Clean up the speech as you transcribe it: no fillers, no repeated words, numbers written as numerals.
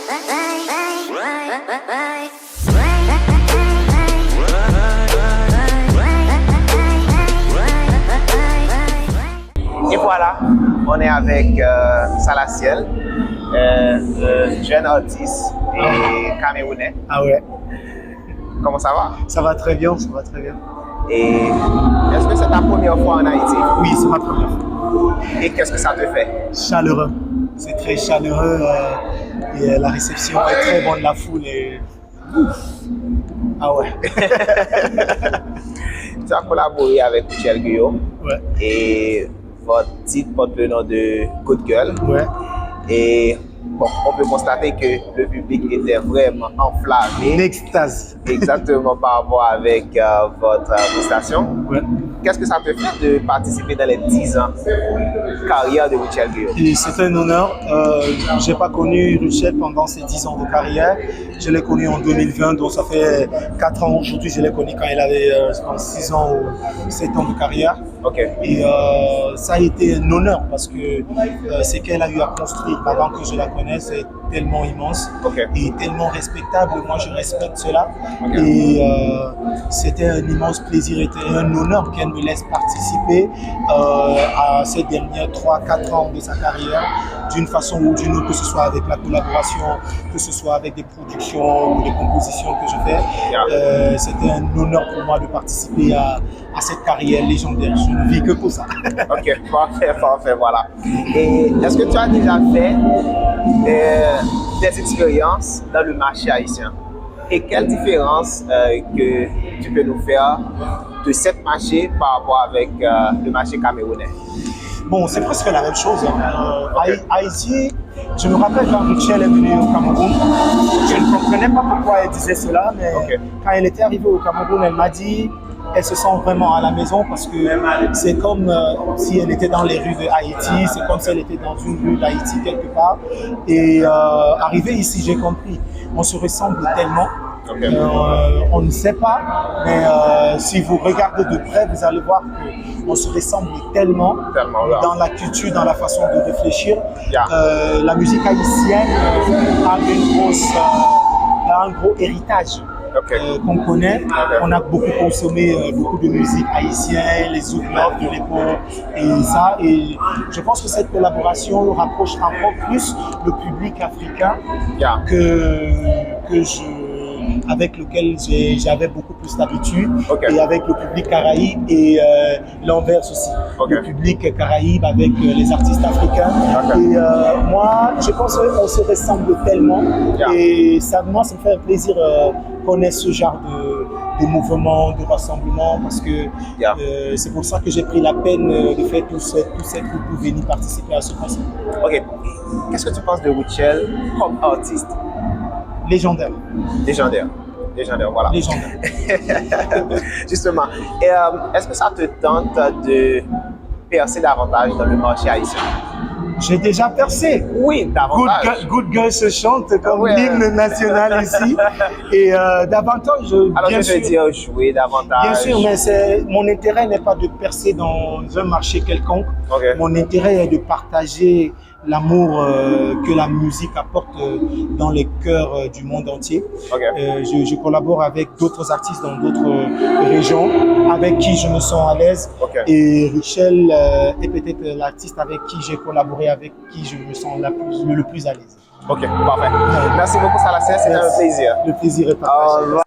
Et voilà, on est avec Salaciel, jeune artiste et camerounais. Ah ouais, Comment ça va? ça va très bien, ça va très bien. Et est-ce que c'est ta première fois en Haïti? Oui, c'est ma première fois. Et qu'est-ce que ça te fait? Chaleureux, c'est très chaleureux et la réception est très bonne, la foule est... Ah ouais. Tu as collaboré avec Michel Guillaume Ouais, et votre titre porte le nom de Coup de gueule. ouais. Et bon, on peut constater que le public était vraiment enflammé. Une extase. Exactement par rapport avec votre prestation. Ouais. Qu'est-ce que ça te fait de participer dans les 10 ans de carrière de Michel Guillaume? Et c'est un honneur. Je n'ai pas connu Richel pendant ses 10 ans de carrière. Je l'ai connu en 2020, donc ça fait 4 ans aujourd'hui. Je l'ai connu quand il avait je pense, 6 ans ou 7 ans de carrière. Ok. Et ça a été un honneur parce que ce qu'elle a eu à construire avant que je la connaisse est tellement immense et tellement respectable. Moi, je respecte cela. Et c'était un immense plaisir, c'était un honneur qu'elle me laisse participer à ces derniers 3-4 ans de sa carrière, d'une façon ou d'une autre, que ce soit avec la collaboration, que ce soit avec des productions ou des compositions que je fais. C'était un honneur pour moi de participer à cette carrière légendaire. Je ne vis que pour ça. Ok, parfait, voilà. Et est-ce que tu as déjà fait des expériences dans le marché haïtien? Et quelle différence que tu peux nous faire de cette marché par rapport avec le marché camerounais? Bon, c'est presque la même chose. Haïti, je me rappelle quand Richel est venu au Cameroun, je ne comprenais pas pourquoi elle disait cela, mais quand elle était arrivée au Cameroun, elle m'a dit elle se sent vraiment à la maison parce que c'est comme si elle était dans les rues de Haïti, c'est comme si elle était dans une rue d'Haïti quelque part. Et arrivée ici, j'ai compris, on se ressemble tellement. On ne sait pas, mais si vous regardez de près, vous allez voir qu'on se ressemble tellement dans la culture, dans la façon de réfléchir. La musique haïtienne a un gros héritage. Qu'on connaît. On a beaucoup consommé beaucoup de musique haïtienne, les zouk-love de l'époque et ça. Et je pense que cette collaboration rapproche encore plus le public africain avec lequel j'avais beaucoup plus d'habitude et avec le public caraïbe et l'inverse aussi. Le public caraïbe avec les artistes africains. Et moi, je pense qu'on se ressemble tellement et moi, ça me fait un plaisir qu'on ait ce genre de mouvement, de rassemblement parce que c'est pour ça que j'ai pris la peine de faire tout cette groupe pour venir participer à ce concert. Ok. Qu'est-ce que tu penses de Richel comme artiste? Légendaire. Légendaire, voilà. Légendaire. Justement. Et est-ce que ça te tente de percer davantage dans le marché haïtien? J'ai déjà percé. Oui, davantage. Good Girl se chante comme l'hymne national ici. Et davantage, alors bien je veux dire jouer davantage. Bien sûr, mais mon intérêt n'est pas de percer dans un marché quelconque. Mon intérêt est de partager l'amour que la musique apporte dans les cœurs du monde entier. Je collabore avec d'autres artistes dans d'autres régions avec qui je me sens à l'aise. Et Richel est peut-être l'artiste avec qui j'ai collaboré, avec qui je me sens le plus à l'aise. Ok, parfait. Merci beaucoup Salaciel, c'était un plaisir. Le plaisir est partagé.